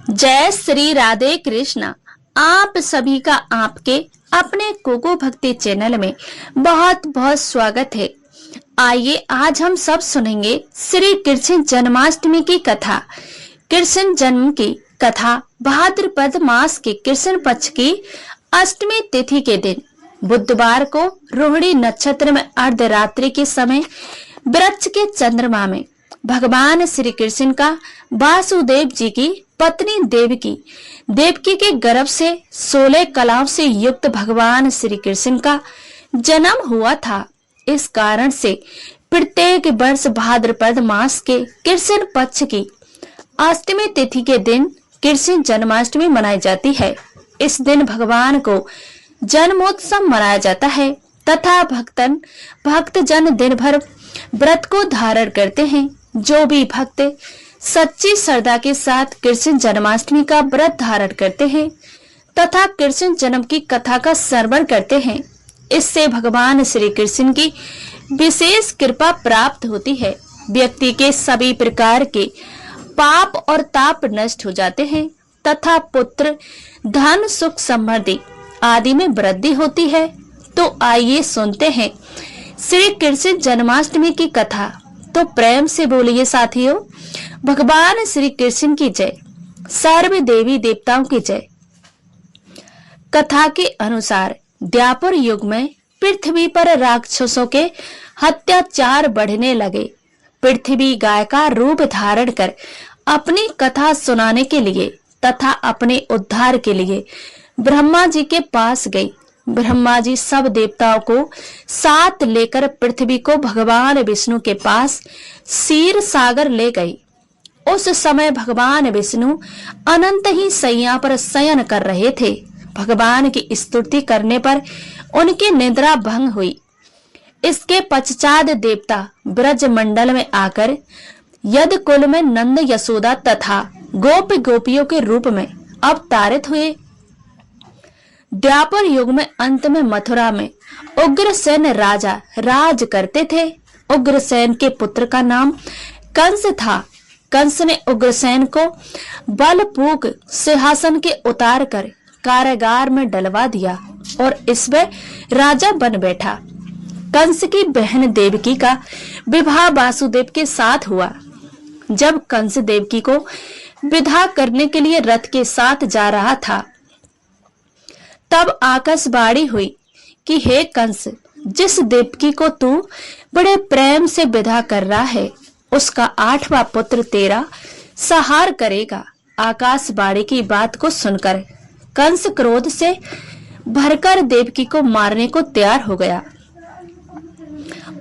जय श्री राधे कृष्णा। आप सभी का आपके अपने कोको भक्ति चैनल में बहुत बहुत स्वागत है। आइए आज हम सब सुनेंगे श्री कृष्ण जन्माष्टमी की कथा। कृष्ण जन्म की कथा भाद्रपद मास के कृष्ण पक्ष की अष्टमी तिथि के दिन बुधवार को रोहिणी नक्षत्र में अर्धरात्रि के समय वृक्ष के चंद्रमा में भगवान श्री कृष्ण का वासुदेव जी की पत्नी देवकी के गर्भ से 16 कलाओं से युक्त भगवान श्री कृष्ण का जन्म हुआ था। इस कारण से प्रत्येक वर्ष भाद्रपद मास के कृष्ण पक्ष की अष्टमी तिथि के दिन कृष्ण जन्माष्टमी मनाई जाती है। इस दिन भगवान को जन्मोत्सव मनाया जाता है तथा भक्तजन दिन भर व्रत को धारण करते हैं। जो भी भक्त सच्ची श्रद्धा के साथ कृष्ण जन्माष्टमी का व्रत धारण करते हैं तथा कृष्ण जन्म की कथा का श्रवण करते हैं, इससे भगवान श्री कृष्ण की विशेष कृपा प्राप्त होती है। व्यक्ति के सभी प्रकार के पाप और ताप नष्ट हो जाते हैं तथा पुत्र धन सुख समृद्धि आदि में वृद्धि होती है। तो आइए सुनते हैं श्री कृष्ण जन्माष्टमी की कथा। तो प्रेम से बोलिए साथियों, भगवान श्री कृष्ण की जय, सर्व देवी देवताओं की जय। कथा के अनुसार द्वापर युग में पृथ्वी पर राक्षसों के अत्याचार बढ़ने लगे। पृथ्वी गाय का रूप धारण कर अपनी कथा सुनाने के लिए तथा अपने उद्धार के लिए ब्रह्मा जी के पास गई। ब्रह्मा जी सब देवताओं को साथ लेकर पृथ्वी को भगवान विष्णु के पास क्षीर सागर ले गई। उस समय भगवान विष्णु अनंत ही सैया पर शयन कर रहे थे। भगवान की स्तुति करने पर उनकी निद्रा भंग हुई। इसके पश्चात देवता ब्रज मंडल में आकर यद कुल में नंद यशोदा तथा गोपियों के रूप में अवतारित हुए। द्वापर युग में अंत में मथुरा में उग्रसेन राजा राज करते थे। उग्रसेन के पुत्र का नाम कंस था। कंस ने उग्रसेन को बलपूर्वक सिंहासन के उतार कर कारागार में डलवा दिया और इसमें राजा बन बैठा। कंस की बहन देवकी का विवाह वासुदेव के साथ हुआ। जब कंस देवकी को विदा करने के लिए रथ के साथ जा रहा था, तब आकाशवाणी हुई कि हे कंस, जिस देवकी को तू बड़े प्रेम से विदा कर रहा है, उसका 8वां पुत्र तेरा संहार करेगा। आकाशवाणी की बात को सुनकर कंस क्रोध से भरकर देवकी को मारने को तैयार हो गया।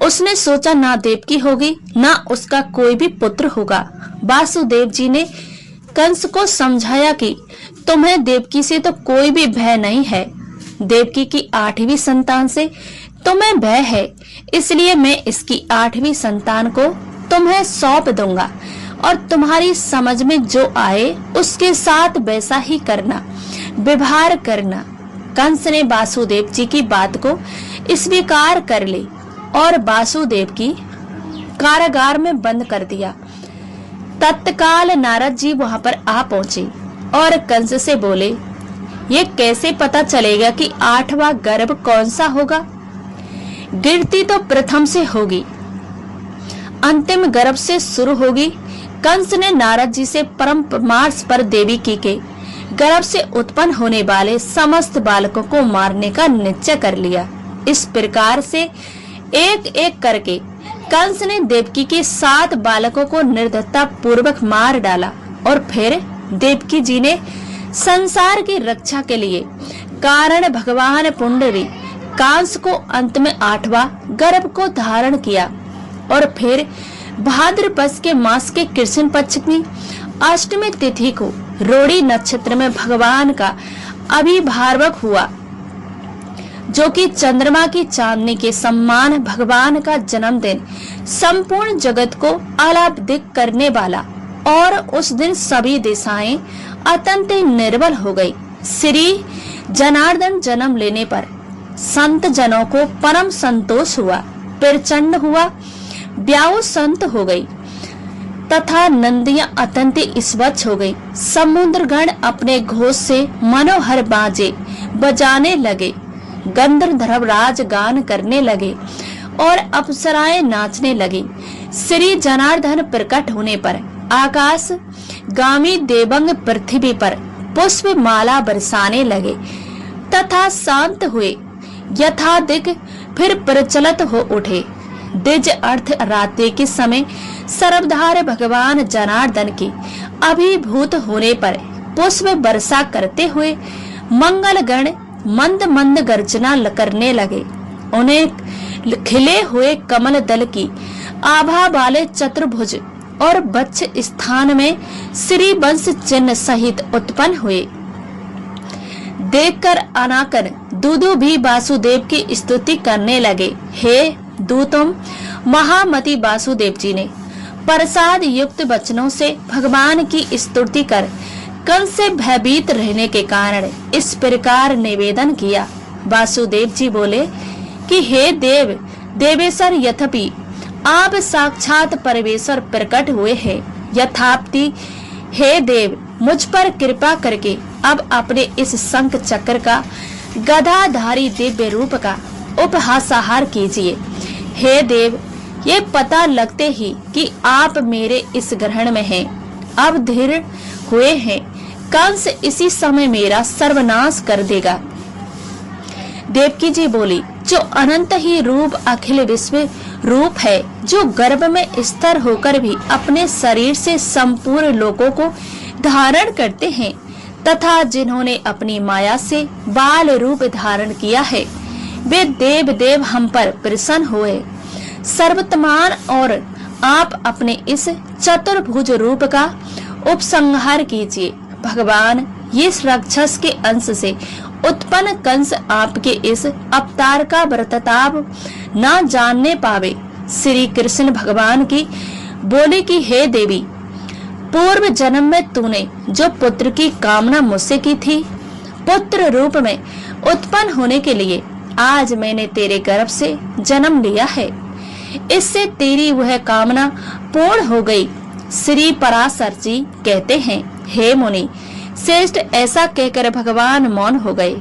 उसने सोचा ना देवकी होगी ना उसका कोई भी पुत्र होगा। वासुदेव जी ने कंस को समझाया कि तुम्हें देवकी से तो कोई भी भय नहीं है। देवकी की 8वीं संतान से तुम्हें भय है, इसलिए मैं इसकी 8वीं संतान को तुम्हें सौंप दूंगा और तुम्हारी समझ में जो आए उसके साथ वैसा ही करना, व्यवहार करना। कंस ने वासुदेव जी की बात को स्वीकार कर ली और वासुदेव की कारागार में बंद कर दिया। तत्काल नारद जी वहां पर आ पहुंचे और कंस से बोले, ये कैसे पता चलेगा कि 8वां गर्भ कौन सा होगा? गिनती तो प्रथम से होगी, अंतिम गर्भ से शुरू होगी। कंस ने नारद जी से परम मार्स पर देवकी के गर्भ से उत्पन्न होने वाले समस्त बालकों को मारने का निश्चय कर लिया। इस प्रकार से एक एक करके कंस ने देवकी के 7 बालकों को निर्दयता पूर्वक मार डाला और फिर देवकी जी ने संसार की रक्षा के लिए कारण भगवान पुंडरी कांस को अंत में 8वां गर्भ को धारण किया और फिर भाद्रपद के मास के कृष्ण पक्ष की अष्टमी तिथि को रोहिणी नक्षत्र में भगवान का आविर्भाव हुआ, जो कि चंद्रमा की चांदनी के सम्मान भगवान का जन्मदिन संपूर्ण जगत को आह्लादित करने वाला। और उस दिन सभी दिशाएं अत्यंत निर्बल हो गई। श्री जनार्दन जन्म लेने पर संत जनों को परम संतोष हुआ, प्रचंड हुआ, ब्याह संत हो गई। तथा नदियां अत्यंत स्वच्छ हो गई। समुद्रगण अपने घोष से मनोहर बाजे बजाने लगे, गंधर्वराज गान करने लगे और अप्सराएं नाचने लगी। श्री जनार्दन प्रकट होने पर आकाश गामी देवंग पृथ्वी पर पुष्प माला बरसाने लगे तथा शांत हुए। यथादिक फिर प्रचलित हो उठे। द्विज अर्थ रात्रि के समय सर्वधार भगवान जनार्दन की अभिभूत होने पर पुष्प वर्षा करते हुए मंगल गण मंद मंद गर्जना करने लगे। उन्हें खिले हुए कमल दल की आभा वाले चतुर्भुज और वक्ष स्थान में श्री वंश चिन्ह सहित उत्पन्न हुए। देखकर अनाकर दूदू भी वासुदेव की स्तुति करने लगे। हे दूतम, महामति वासुदेव जी ने प्रसाद युक्त वचनों से भगवान की स्तुति कर कंस से भयभीत रहने के कारण इस प्रकार निवेदन किया। वासुदेव जी बोले कि हे देव देवेश्वर, यद्यपि आप साक्षात परमेश्वर प्रकट हुए हैं, यथापि हे देव मुझ पर कृपा करके अब अपने इस शंख चक्र का गदाधारी दिव्य रूप का उपहासाहार कीजिए। हे देव, ये पता लगते ही कि आप मेरे इस ग्रहण में हैं, अब धीर हुए हैं, कंस इसी समय मेरा सर्वनाश कर देगा। देवकी जी बोली, जो अनंत ही रूप अखिल विश्व रूप है, जो गर्भ में स्थिर होकर भी अपने शरीर से संपूर्ण लोगों को धारण करते हैं तथा जिन्होंने अपनी माया से बाल रूप धारण किया है, वे देव देव हम पर प्रसन्न हुए। सर्वतमान और आप अपने इस चतुर्भुज रूप का उपसंहार कीजिए। भगवान, ये राक्षस के अंश से उत्पन्न कंस आपके इस अवतार का व्रतताप न जानने पावे। श्री कृष्ण भगवान की बोले कि हे देवी, पूर्व जन्म में तूने जो पुत्र की कामना मुझसे की थी, पुत्र रूप में उत्पन्न होने के लिए आज मैंने तेरे गर्भ से जन्म लिया है। इससे तेरी वह कामना पूर्ण हो गई। श्री पराशर जी कहते हैं, हे मुनि श्रेष्ठ, ऐसा कहकर भगवान मौन हो गए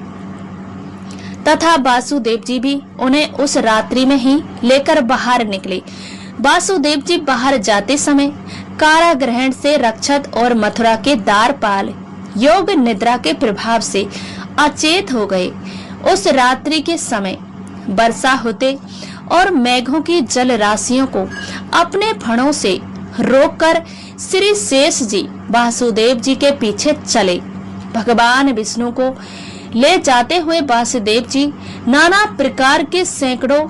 तथा वासुदेव जी भी उन्हें उस रात्रि में ही लेकर बाहर निकले। वासुदेव जी बाहर जाते समय कारागृह से रक्षक और मथुरा के द्वारपाल योग निद्रा के प्रभाव से अचेत हो गए। उस रात्रि के समय वर्षा होते और मेघों की जल राशियों को अपने फणों से रोककर श्री शेष जी वासुदेव जी के पीछे चले। भगवान विष्णु को ले जाते हुए वासुदेव जी नाना प्रकार के सैकड़ों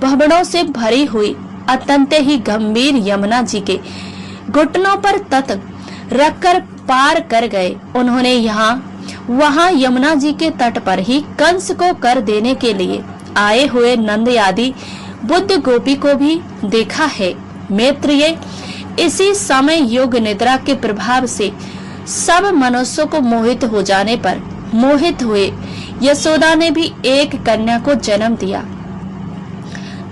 भवनों से भरी हुई अत्यंत ही गंभीर यमुना जी के घुटनों पर तट रखकर पार कर गए। उन्होंने वहां यमुना जी के तट पर ही कंस को कर देने के लिए आए हुए नंद आदि बुद्ध गोपी को भी देखा है। मैत्रेय, इसी समय योग निद्रा के प्रभाव से सब मनुष्यों को मोहित हो जाने पर मोहित हुए यशोदा ने भी एक कन्या को जन्म दिया।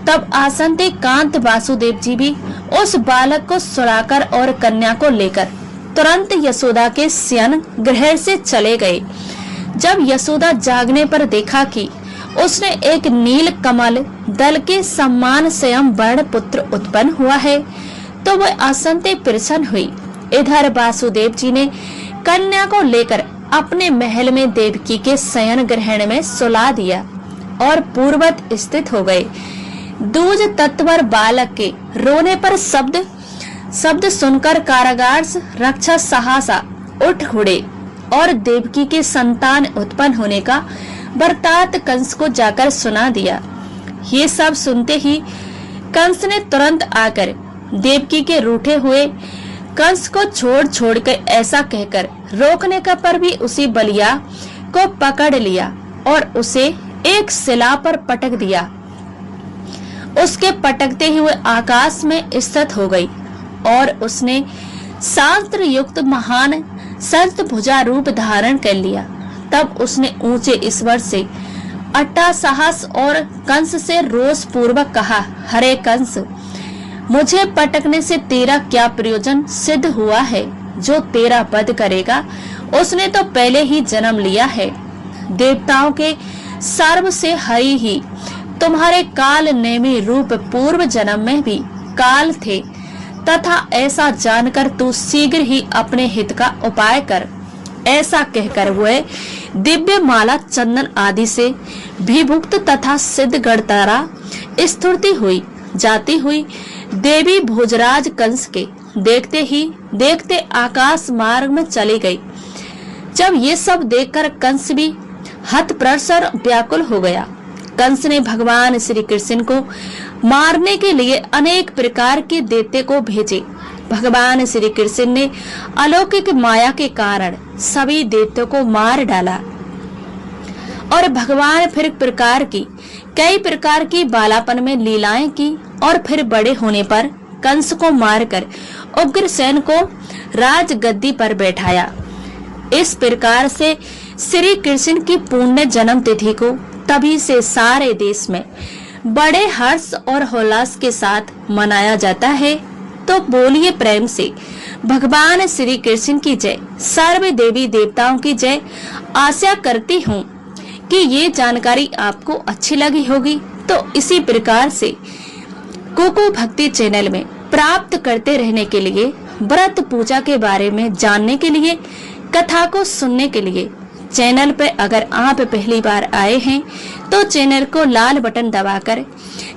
तब आसन्ते कांत वासुदेव जी भी उस बालक को सुलाकर और कन्या को लेकर तुरंत यशोदा के शयन गृह से चले गए। जब यशोदा जागने पर देखा कि उसने एक नील कमल दल के समान स्वयं वर्ण पुत्र उत्पन्न हुआ है, तो वह आसन्ते प्रसन्न हुई। इधर वासुदेव जी ने कन्या को लेकर अपने महल में देवकी के शयन ग्रहण में सुला दिया और पूर्ववत स्थित हो गए। दूज तत्वर बालक के रोने पर शब्द सुनकर कारागार रक्षा सहसा उठ खड़े और देवकी के संतान उत्पन्न होने का वृत्तांत कंस को जाकर सुना दिया। ये सब सुनते ही कंस ने तुरंत आकर देवकी के रूठे हुए कंस को छोड़ कर ऐसा कहकर रोकने का पर भी उसी बलिया को पकड़ लिया और उसे एक शिला पर पटक दिया। उसके पटकते ही वह आकाश में स्थित हो गई और उसने शास्त्र युक्त महान संतभुजा रूप धारण कर लिया। तब उसने ऊंचे स्वर से अट्टासाहस और कंस से रोष पूर्वक कहा, हरे कंस, मुझे पटकने से तेरा क्या प्रयोजन सिद्ध हुआ है? जो तेरा वध करेगा उसने तो पहले ही जन्म लिया है। देवताओं के सर्व से हरि ही तुम्हारे काल नेमी रूप पूर्व जन्म में भी काल थे तथा ऐसा जानकर तू शीघ्र ही अपने हित का उपाय कर। ऐसा कहकर हुए दिव्य माला चंदन आदि से विभुक्त तथा सिद्ध गणतारा स्तुति हुई जाती हुई देवी भोजराज कंस के देखते ही देखते आकाश मार्ग में चली गई। जब ये सब देखकर कंस भी हतप्रसर व्याकुल हो गया। कंस ने भगवान श्री कृष्ण को मारने के लिए अनेक प्रकार के दैत्य को भेजे। भगवान श्री कृष्ण ने अलौकिक माया के कारण सभी दैत्यों को मार डाला और भगवान फिर कई प्रकार की बालापन में लीलाएं की और फिर बड़े होने पर कंस को मारकर उग्रसेन को राजगद्दी पर बैठाया। इस प्रकार से श्री कृष्ण की पुण्य जन्म तिथि को तभी से सारे देश में बड़े हर्ष और उल्लास के साथ मनाया जाता है। तो बोलिए प्रेम से भगवान श्री कृष्ण की जय। सर्व देवी देवताओं की जय। आशा करती हूँ कि ये जानकारी आपको अच्छी लगी होगी। तो इसी प्रकार से कोको भक्ति चैनल में प्राप्त करते रहने के लिए, व्रत पूजा के बारे में जानने के लिए, कथा को सुनने के लिए चैनल पे अगर आप पहली बार आए हैं तो चैनल को लाल बटन दबाकर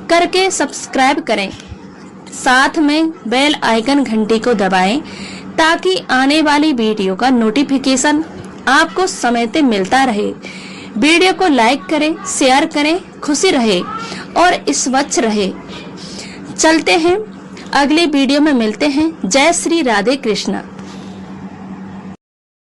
करके सब्सक्राइब करें। साथ में बेल आइकन घंटी को दबाएं ताकि आने वाली वीडियो का नोटिफिकेशन आपको समय पे मिलता रहे। वीडियो को लाइक करें, शेयर करें। खुशी रहे और स्वच्छ रहे। चलते हैं, अगली वीडियो में मिलते हैं। जय श्री राधे कृष्णा।